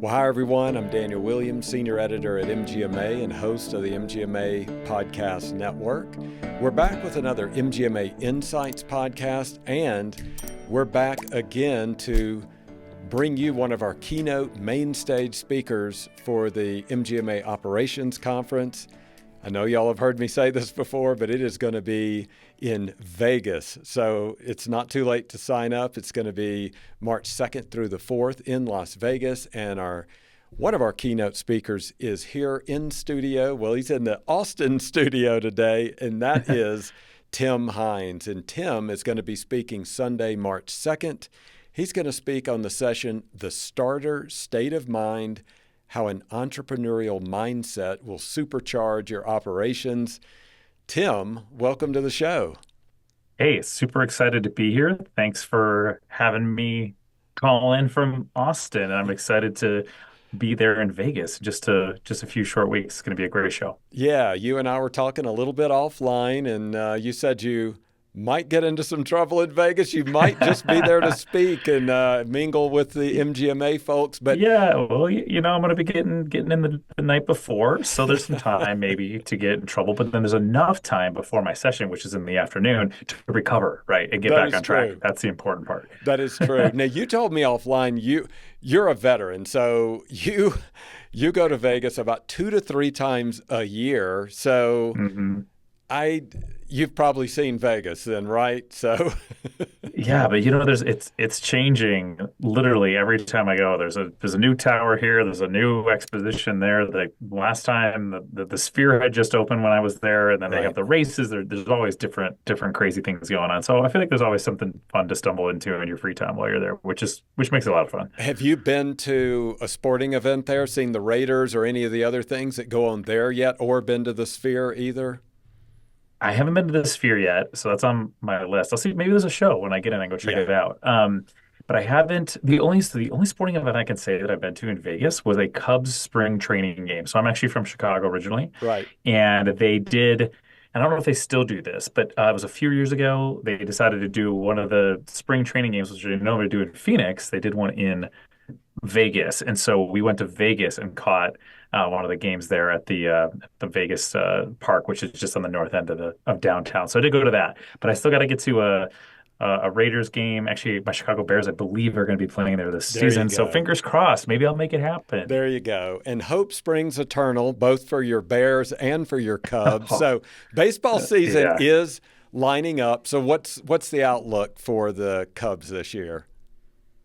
Well, hi, everyone. I'm Daniel Williams, Senior Editor at MGMA and host of the MGMA Podcast Network. We're back with another MGMA Insights Podcast, and we're back again to bring you one of our keynote main stage speakers for the MGMA Operations Conference. I know y'all have heard me say this before, but it is going to be in Vegas. So it's not too late to sign up. It's going to be March 2nd through the 4th in Las Vegas. And one of our keynote speakers is here in studio. Well, he's in the Austin studio today, and that is Tim Hines. And Tim is going to be speaking Sunday, March 2nd. He's going to speak on the session, The Starter State of Mind, How an Entrepreneurial Mindset Will Supercharge Your Operations. Tim, welcome to the show. Hey, super excited to be here. Thanks for having me call in from Austin. I'm excited to be there in Vegas just a few short weeks. It's going to be a great show. Yeah, you and I were talking a little bit offline, and you said you might get into some trouble in Vegas. You might just be there to speak and mingle with the MGMA folks. But Yeah, well, I'm going to be getting in the night before, so there's some time maybe to get in trouble, but then there's enough time before my session, which is in the afternoon, to recover, right, and get that back is on track. true. That's the important part. That is true. Now, you told me offline you're a veteran, so you go to Vegas about 2 to 3 times a year. So hmm you've probably seen Vegas then, right? So Yeah, but it's changing literally every time I go. There's a new tower here. There's a new exposition there. The last time the Sphere had just opened when I was there, and then they have right. the races. There's always different crazy things going on. So I feel like there's always something fun to stumble into in your free time while you're there, which makes it a lot of fun. Have you been to a sporting event there, seen the Raiders or any of the other things that go on there yet, or been to the Sphere either? I haven't been to the Sphere yet, so that's on my list. I'll see. Maybe there's a show when I get in and go check Yeah. it out. But I haven't. The only sporting event I can say that I've been to in Vegas was a Cubs spring training game. So I'm actually from Chicago originally, Right. and they did. I don't know if they still do this, but it was a few years ago. They decided to do one of the spring training games, which they normally do in Phoenix. They did one in Vegas, and so we went to Vegas and caught one of the games there at the Vegas park, which is just on the north end of downtown. So I did go to that, but I still got to get to a Raiders game. Actually, my Chicago Bears, I believe, are going to be playing there this There you season. So go. fingers crossed, maybe I'll make it happen. There you go. And hope springs eternal, both for your Bears and for your Cubs. Oh, So baseball season yeah. is lining up. So what's the outlook for the Cubs this year?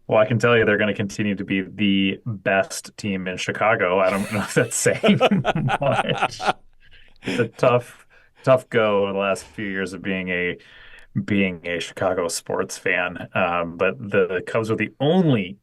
Well, I can tell you they're going to continue to be the best team in Chicago. I don't know if that's saying much. It's a tough go the last few years of being a Chicago sports fan. But the Cubs were the only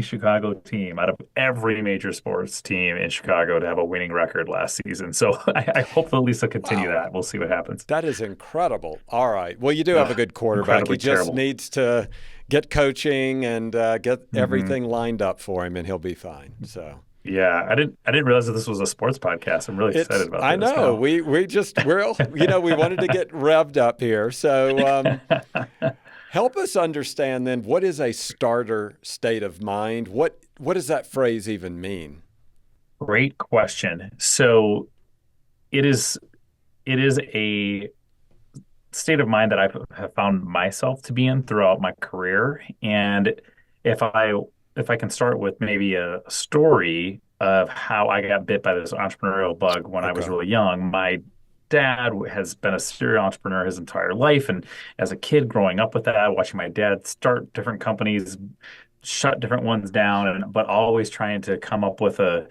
Chicago team out of every major sports team in Chicago to have a winning record last season. So I hope at least they'll continue Wow. that. We'll see what happens. That is incredible. All right. Well, you do have a good quarterback. He Incredibly just terrible. needs to get coaching and get hmm everything lined up for him, and he'll be fine. So Yeah, I didn't realize that this was a sports podcast. I'm really excited about I this know now. we wanted to get revved up here. So help us understand then, what is a starter state of mind? What does that phrase even mean? Great question. So it is it is a state of mind that I have found myself to be in throughout my career. And if I if I can start with maybe a story of how I got bit by this entrepreneurial bug when I was Okay. really young. My dad has been a serial entrepreneur his entire life, and as a kid growing up with that, watching my dad start different companies, shut different ones down, and but always trying to come up with a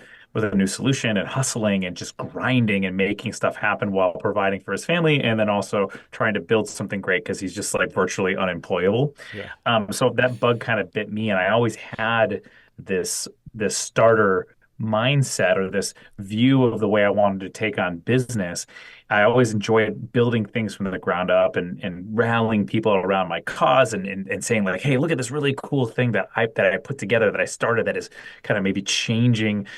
new solution and hustling and just grinding and making stuff happen while providing for his family, and then also trying to build something great because he's just like virtually unemployable. Yeah. So that bug kind of bit me, and I always had this starter mindset or this view of the way I wanted to take on business. I always enjoyed building things from the ground up and rallying people around my cause and saying like, hey, look at this really cool thing that I put together that I started that is kind of maybe changing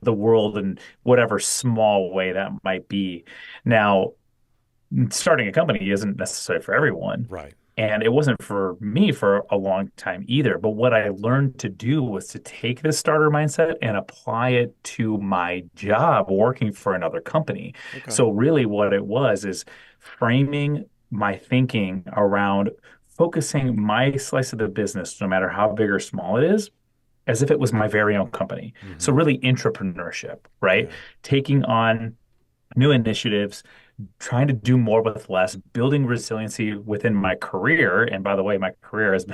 the world in whatever small way that might be. Now, starting a company isn't necessary for everyone. Right. And it wasn't for me for a long time either. But what I learned to do was to take this starter mindset and apply it to my job working for another company. Okay. So really what it was is framing my thinking around focusing my slice of the business, no matter how big or small it is, as if it was my very own company. So Hmm. really entrepreneurship, right? Yeah. Taking on new initiatives, trying to do more with less, building resiliency within my career. And by the way, my career has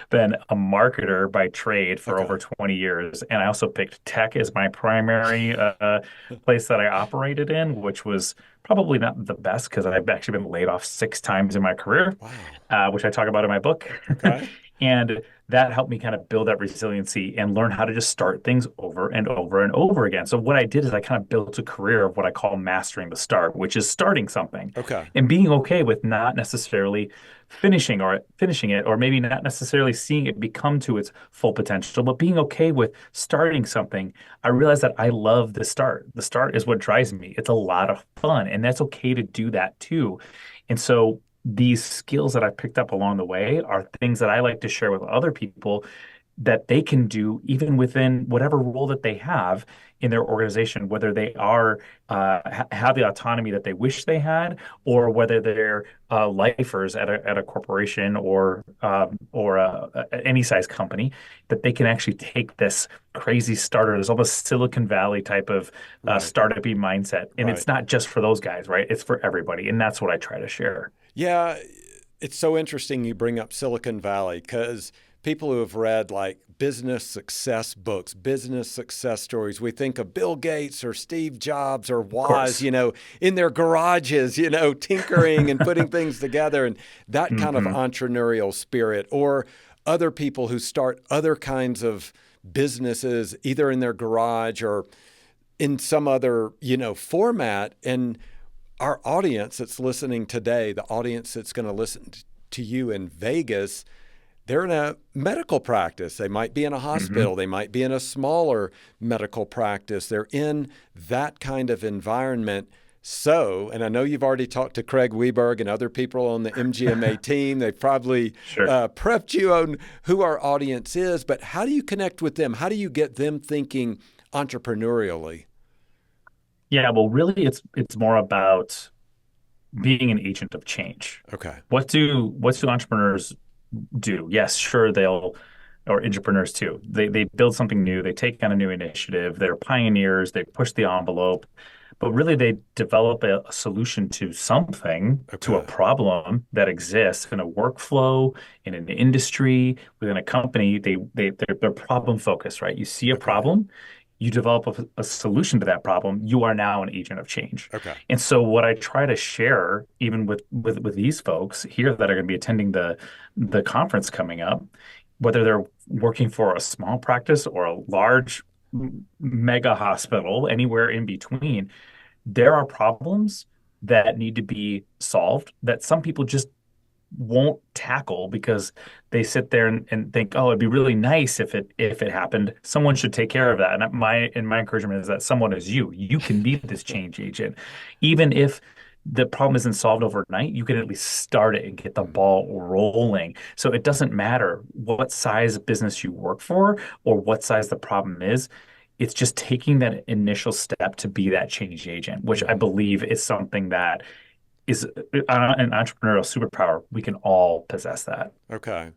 been a marketer by trade for over Okay. 20 years. And I also picked tech as my primary place that I operated in, which was probably not the best because I've actually been laid off 6 times in my career, Wow. which I talk about in my book. Okay. And that helped me kind of build that resiliency and learn how to just start things over and over and over again. So what I did is I kind of built a career of what I call mastering the start, which is starting something Okay. and being okay with not necessarily finishing it, or maybe not necessarily seeing it become to its full potential, but being okay with starting something. I realized that I love the start. The start is what drives me. It's a lot of fun, and that's okay to do that too. And so these skills that I picked up along the way are things that I like to share with other people that they can do even within whatever role that they have in their organization, whether they are have the autonomy that they wish they had, or whether they're lifers at a corporation or any size company, that they can actually take this crazy starter, this almost Silicon Valley type of Right. startup-y mindset, and Right. it's not just for those guys, right? It's for everybody, and that's what I try to share. Yeah, it's so interesting you bring up Silicon Valley because people who have read like business success books, business success stories, we think of Bill Gates or Steve Jobs or Of Woz, course. in their garages, tinkering and putting things together and that kind of Hmm. entrepreneurial spirit, or other people who start other kinds of businesses either in their garage or in some other, format. And our audience that's listening today, the audience that's going to listen to you in Vegas, they're in a medical practice. They might be in a Hmm. hospital. They might be in a smaller medical practice. They're in that kind of environment. So, and I know you've already talked to Craig Weberg and other people on the MGMA team. They've probably Sure. prepped you on who our audience is, but how do you connect with them? How do you get them thinking entrepreneurially? Yeah, well, really, it's more about being an agent of change. Okay. What do entrepreneurs do? Yes, sure, or entrepreneurs too. They build something new, they take on a new initiative, they're pioneers, they push the envelope, but really they develop a solution to something, to a Okay. problem that exists in a workflow, in an industry, within a company. They're problem focused, right? You see a Okay. problem, you develop a solution to that problem, you are now an agent of change. Okay. And so what I try to share, even with these folks here that are going to be attending the conference coming up, whether they're working for a small practice or a large mega hospital, anywhere in between, there are problems that need to be solved that some people just won't tackle because they sit there and think, oh, it'd be really nice if it happened. Someone should take care of that. And my encouragement is that someone is you. You can be this change agent. Even if the problem isn't solved overnight, you can at least start it and get the Mhm. ball rolling. So it doesn't matter what size business you work for or what size the problem is. It's just taking that initial step to be that change agent, which I Mhm. believe is something that is an entrepreneurial superpower. We can all possess that. Okay.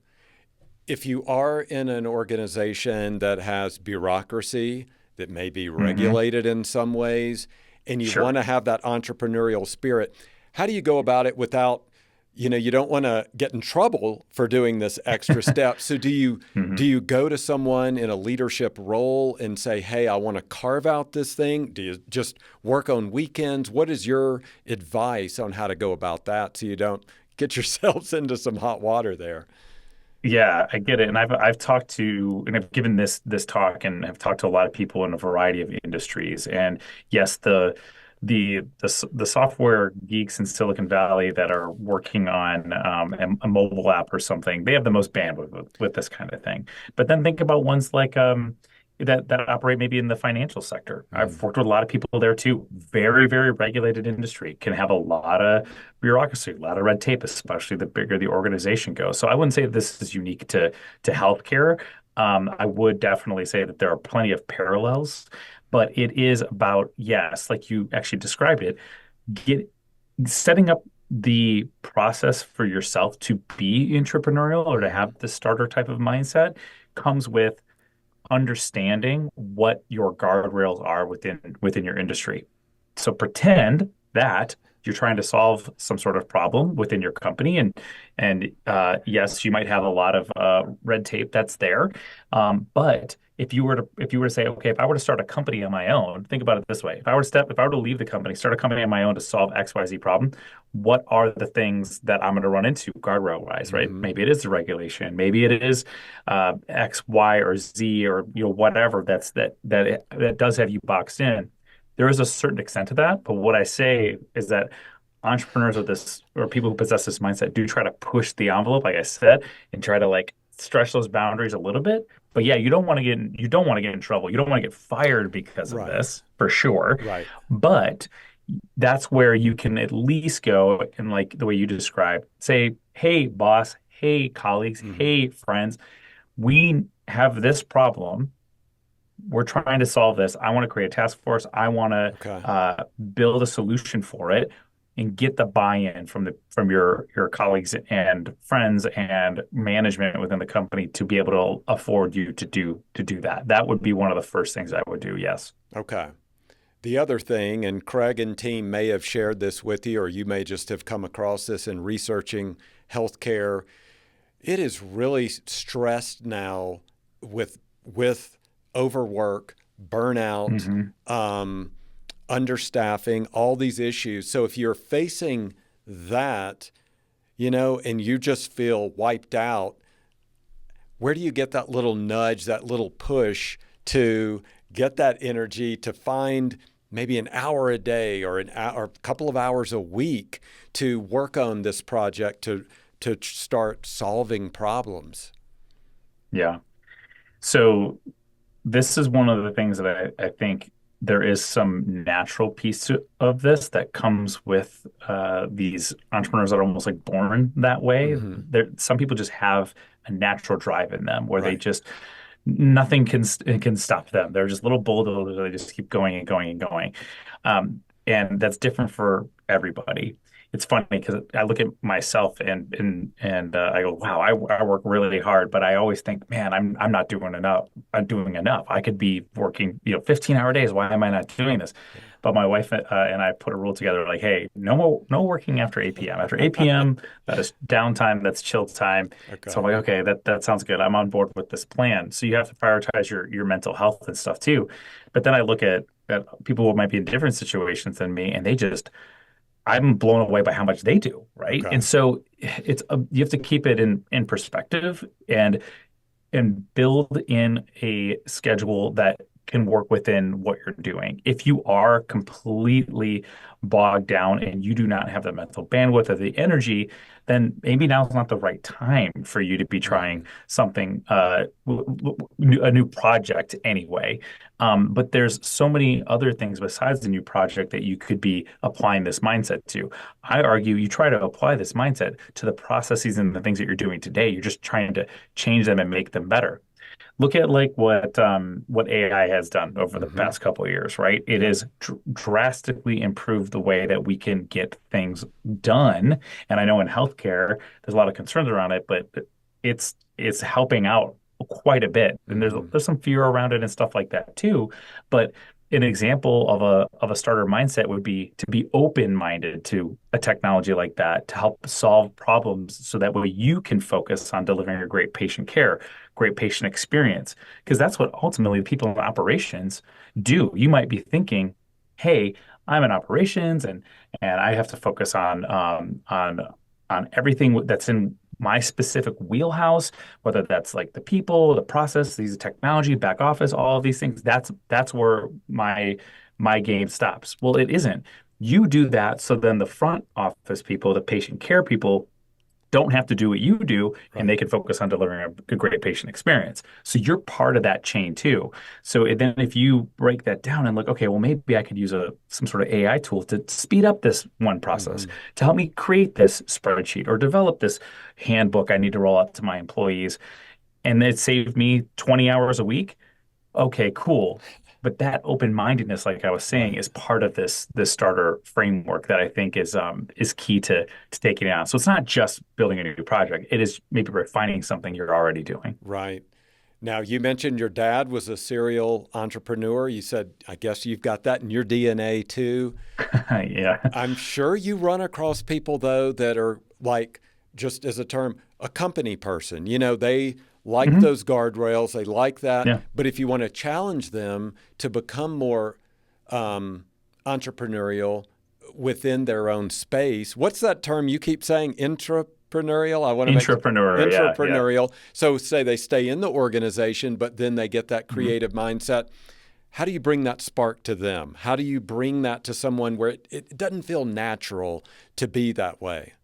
If you are in an organization that has bureaucracy that may be Hmm. regulated in some ways, and you want Sure. to have that entrepreneurial spirit, how do you go about it without, you don't want to get in trouble for doing this extra step. So do you Hmm. do you go to someone in a leadership role and say, "Hey, I want to carve out this thing"? Do you just work on weekends? What is your advice on how to go about that so you don't get yourselves into some hot water there? Yeah, I get it. And I've talked to and I've given this talk and have talked to a lot of people in a variety of industries. And yes, the software geeks in Silicon Valley that are working on a mobile app or something, they have the most bandwidth with this kind of thing. But then think about ones like that operate maybe in the financial sector. I've Mm. worked with a lot of people there too. Very, very regulated industry, can have a lot of bureaucracy, a lot of red tape, especially the bigger the organization goes. So I wouldn't say this is unique to healthcare. I would definitely say that there are plenty of parallels, but it is about, yes, like you actually described it, get setting up the process for yourself to be entrepreneurial or to Hmm. have the starter type of mindset comes with understanding what your guardrails are within your industry. So pretend that you're trying to solve some sort of problem within your company, and yes, you might have a lot of red tape that's there, but if you were to say, okay, if I were to start a company on my own, think about it this way: if I were to leave the company, start a company on my own to solve XYZ problem, what are the things that I'm going to run into guardrail wise, right? Hmm. Maybe it is the regulation, maybe it is X, Y, or Z, or whatever that does have you boxed in. There is a certain extent to that, but what I say is that entrepreneurs with this or people who possess this mindset do try to push the envelope, like I said, and try to like stretch those boundaries a little bit. But yeah, you don't want to get in trouble. You don't want to get fired because of Right. this, for sure. Right. But that's where you can at least go and like the way you describe, say, hey, boss, hey, colleagues, Hmm. hey, friends, we have this problem. We're trying to solve this. I want to create a task force. I want to Okay. build a solution for it and get the buy-in from your colleagues and friends and management within the company to be able to afford you to do that. That would be one of the first things I would do. Yes. Okay. The other thing, and Craig and team may have shared this with you, or you may just have come across this in researching healthcare. It is really stressed now with overwork, burnout, Hmm. um, understaffing, all these issues. So if you're facing that, and you just feel wiped out, where do you get that little nudge, that little push to get that energy to find maybe an hour a day or or a couple of hours a week to work on this project to start solving problems? Yeah. So this is one of the things that I think there is some natural piece of this that comes with these entrepreneurs that are almost like born that way. Hmm. Some people just have a natural drive in them where they Right. just nothing can stop them. They're just little bulldozers. They just keep going and going and going. And that's different for everybody. It's funny because I look at myself and I go, wow, I work really hard, but I always think, man, I'm not doing enough. I'm doing enough. I could be working, 15-hour days. Why am I not doing this? But my wife and I put a rule together, like, hey, no working after 8 p.m. After 8 p.m., that is downtime. That's chill time. So Okay. I'm like, okay, that sounds good. I'm on board with this plan. So you have to prioritize your mental health and stuff too. But then I look at people who might be in different situations than me, and I'm blown away by how much they do, right? Okay. And so you have to keep it in perspective and build in a schedule that can work within what you're doing. If you are completely bogged down and you do not have the mental bandwidth or the energy, then maybe now is not the right time for you to be trying Hmm. something, a new project anyway. But there's so many other things besides the new project that you could be applying this mindset to. I argue you try to apply this mindset to the processes and the things that you're doing today. You're just trying to change them and make them better. Look at like what AI has done over the Hmm. past couple of years, right? It Yep. has drastically improved the way that we can get things done. And I know in healthcare, there's a lot of concerns around it, but it's helping out quite a bit. And there's Hmm. there's some fear around it and stuff like that too. But an example of a starter mindset would be to be open-minded to a technology like that to help solve problems so that way you can focus on delivering a great patient care, great patient experience, because that's what ultimately the people in operations do. You might be thinking, "Hey, I'm in operations and I have to focus on everything that's in my specific wheelhouse, whether that's like the people, the process, these technology, back office, all of these things. That's where my game stops." Well, it isn't. You do that, so then the front office people, the patient care people, don't have to do what you do, and Right. they can focus on delivering a great patient experience. So you're part of that chain too. So then if you break that down and look, okay, well, maybe I could use some sort of AI tool to speed up this one process, Hmm. to help me create this spreadsheet or develop this handbook I need to roll out to my employees. And it saved me 20 hours a week. Okay, cool. But that open-mindedness, like I was saying, Right. is part of this starter framework that I think is key to taking it on. So it's not just building a new project. It is maybe refining something you're already doing. Right. Now, you mentioned your dad was a serial entrepreneur. You said, I guess you've got that in your DNA too. Yeah. I'm sure you run across people, though, that are like, just as a term, a company person. They like Hmm. those guardrails, they like that. Yeah. But if you want to challenge them to become more um, entrepreneurial within their own space, what's that term you keep saying? Intrapreneurial? I want to make Entrepreneur. Yeah. Yeah. intrapreneurial. So, say they stay in the organization, but then they get that Mhm. creative mindset. How do you bring that spark to them? How do you bring that to someone where it doesn't feel natural to be that way?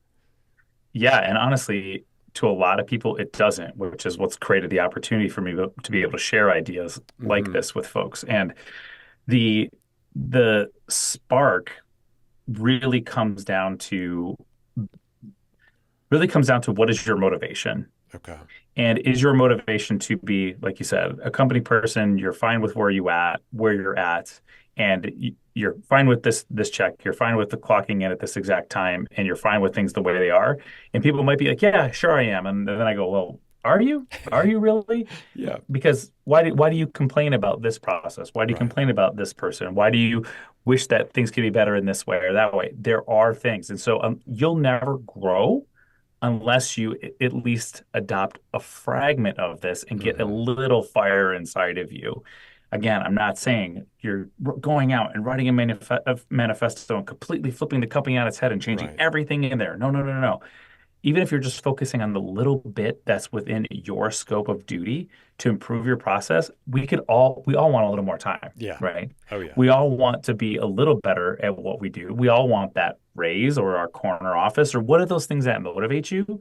Yeah. And honestly, to a lot of people, it doesn't, which is what's created the opportunity for me to be able to share ideas like Hmm. this with folks. And the the spark really comes down to what is your motivation? Okay. And is your motivation to be, like you said, a company person, you're fine with where you're at, and you're fine with this check, you're fine with the clocking in at this exact time, and you're fine with things the way they are. And people might be like, yeah, sure I am. And then I go, well, are you? Are you really? Yeah. Because why do you complain about this process? Why do you Right. complain about this person? Why do you wish that things could be better in this way or that way? There are things. And so you'll never grow unless you at least adopt a fragment of this and get a Hmm. little fire inside of you. Again, I'm not saying you're going out and writing a manifesto and completely flipping the company on its head and changing Right. everything in there. No, no, no, no. Even if you're just focusing on the little bit that's within your scope of duty to improve your process, we all want a little more time, Yeah. right? Oh, yeah. We all want to be a little better at what we do. We all want that raise or our corner office or what are those things that motivate you?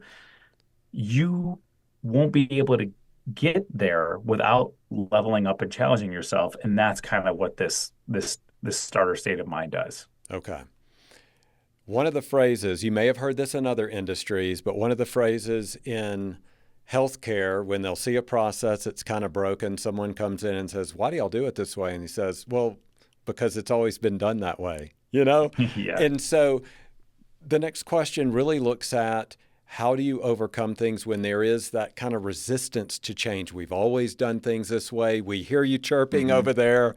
You won't be able to get there without leveling up and challenging yourself. And that's kind of what this starter state of mind does. Okay. One of the phrases, you may have heard this in other industries, but one of the phrases in healthcare, when they'll see a process that's kind of broken, someone comes in and says, "Why do y'all do it this way?" And he says, "Well, because it's always been done that way, you know?" Yeah. And so the next question really looks at how do you overcome things when there is that kind of resistance to change? We've always done things this way. We hear you chirping Hmm. over there.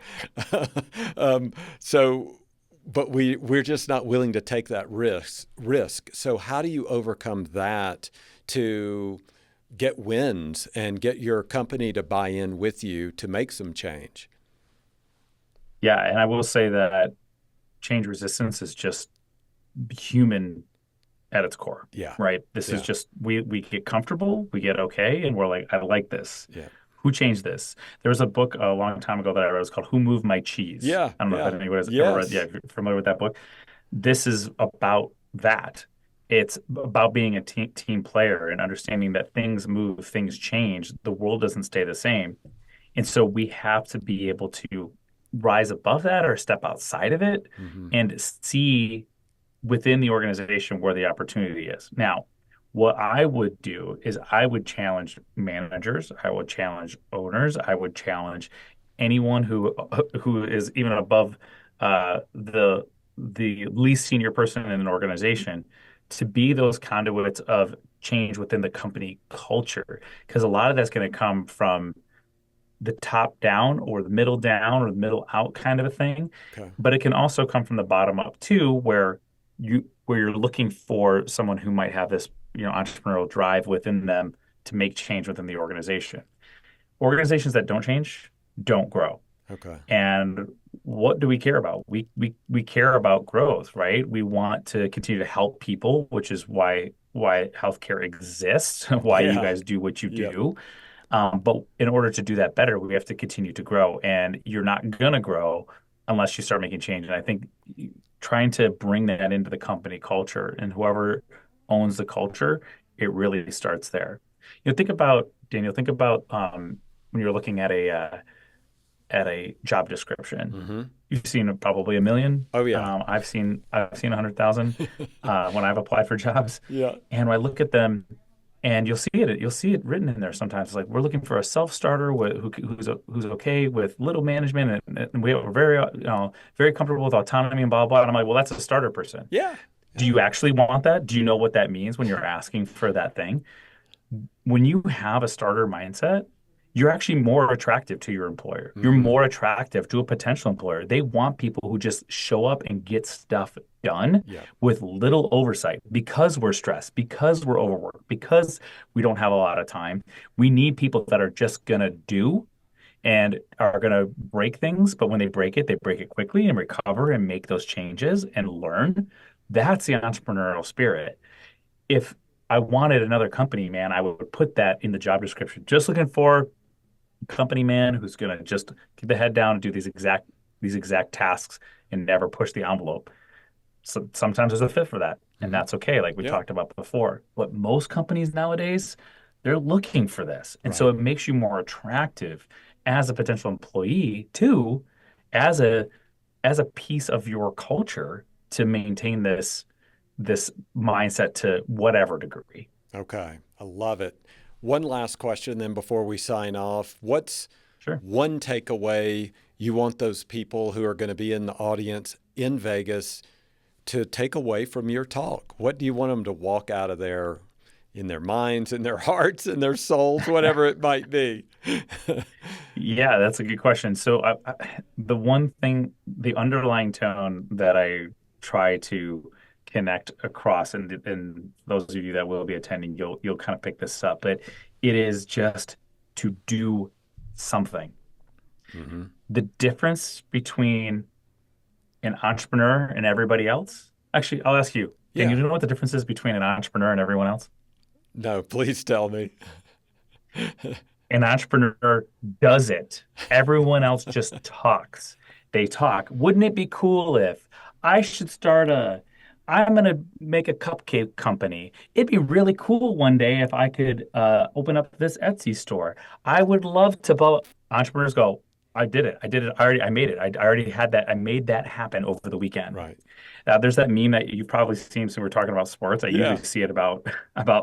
um, so, but we're just not willing to take that risk. So, how do you overcome that to get wins and get your company to buy in with you to make some change? Yeah. And I will say that change resistance is just human at its core, Yeah, right? This is yeah, just we get comfortable, we get okay, and we're like, I like this. yeah, Who changed this? There was a book a long time ago that I read. It was called "Who Moved My Cheese." yeah, I don't know if yeah. anybody has ever read. Yeah, Yes. if you're familiar with that book. This is about that. It's about being a team player and understanding that things move, things change. The world doesn't stay the same. And so we have to be able to rise above that or step outside of it Hmm. and see within the organization where the opportunity is. Now, what I would do is I would challenge managers, I would challenge owners, I would challenge anyone who is even above the least senior person in an organization to be those conduits of change within the company culture. Because a lot of that's going to come from the top down or the middle down or the middle out kind of a thing. Okay. But it can also come from the bottom up too, where you're looking for someone who might have this, entrepreneurial drive within them to make change within the organization. Organizations that don't change don't grow. Okay. And what do we care about? We care about growth, right? We want to continue to help people, which is why healthcare exists, why you Yeah. guys do what you Yep. do. But in order to do that better, we have to continue to grow. And you're not going to grow unless you start making change. And I think trying to bring that into the company culture and whoever owns the culture it really starts there. Think about, Daniel, when you're looking at a job description. Mm-hmm. You've seen probably a million. Oh, yeah. I've seen 100,000 when I've applied for jobs, Yeah. and when I look at them, and you'll see it written in there sometimes. It's like we're looking for a self-starter who's okay with little management, and we're very very comfortable with autonomy and blah blah. And I'm like, well, that's a starter person. Yeah. Do you actually want that? Do you know what that means when you're asking for that thing? When you have a starter mindset, you're actually more attractive to your employer. You're Mm-hmm. more attractive to a potential employer. They want people who just show up and get stuff done Yeah. with little oversight because we're stressed, because we're overworked, because we don't have a lot of time. We need people that are just going to do and are going to break things. But when they break it quickly and recover and make those changes and learn. That's the entrepreneurial spirit. If I wanted another company, man, I would put that in the job description. Just looking for company man who's going to just keep the head down and do these exact tasks and never push the envelope. So sometimes there's a fit for that, and Mm-hmm. that's okay, like we Yeah. talked about before. But most companies nowadays, they're looking for this, and so Right. it makes you more attractive as a potential employee too, as a piece of your culture to maintain this mindset to whatever degree. Okay. I love it. One last question then before we sign off. What's Sure. one takeaway you want those people who are going to be in the audience in Vegas to take away from your talk? What do you want them to walk out of there in their minds, in their hearts, in their souls, whatever it might be? Yeah, that's a good question. So the one thing, the underlying tone that I try to connect across, and those of you that will be attending, you'll kind of pick this up, but it is just to do something. Mm-hmm. The difference between an entrepreneur and everybody else. Actually, I'll ask you. Can Yeah. you know what the difference is between an entrepreneur and everyone else? No, please tell me. An entrepreneur does it. Everyone else just talks. They talk. Wouldn't it be cool if I should I'm going to make a cupcake company. It'd be really cool one day if I could open up this Etsy store. I would love to, but entrepreneurs go, I did it. I made it. I already had that. I made that happen over the weekend. Right. There's that meme that you've probably seen when we're talking about sports. I Yeah. usually see it about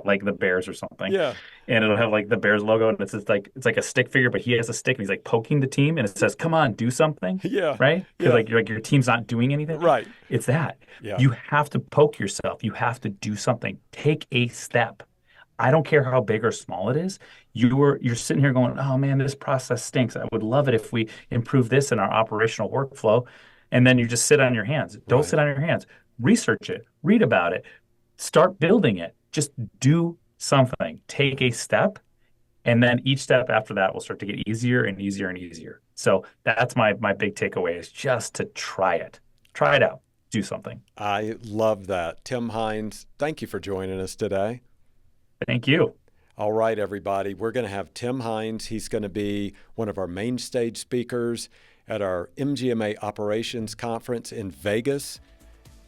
like the Bears or something, Yeah. and it'll have like the Bears logo, and it's like a stick figure, but he has a stick, and he's like poking the team, and it says, "Come on, do something." Yeah. Right? Because Yeah. like your team's not doing anything. Right. It's that Yeah. you have to poke yourself. You have to do something. Take a step. I don't care how big or small it is. You're sitting here going, "Oh man, this process stinks. I would love it if we improve this in our operational workflow." And then you just sit on your hands. Don't Right. sit on your hands. Research it. Read about it. Start building it. Just do something. Take a step, and then each step after that will start to get easier and easier and easier. So that's my big takeaway is just to try it. Try it out. Do something. I love that. Tim Hines, thank you for joining us today. Thank you. All right, everybody. We're going to have Tim Hines. He's going to be one of our main stage speakers at our MGMA Operations Conference in Vegas.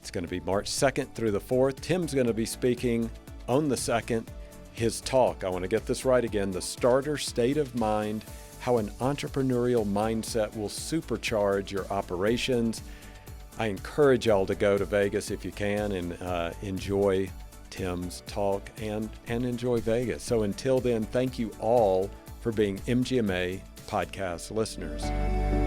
It's going to be March 2nd through the 4th. Tim's going to be speaking on the 2nd. His talk, I want to get this right again, The Starter State of Mind, How an Entrepreneurial Mindset Will Supercharge Your Operations. I encourage y'all to go to Vegas if you can and enjoy Tim's talk and enjoy Vegas. So until then, thank you all for being MGMA podcast listeners.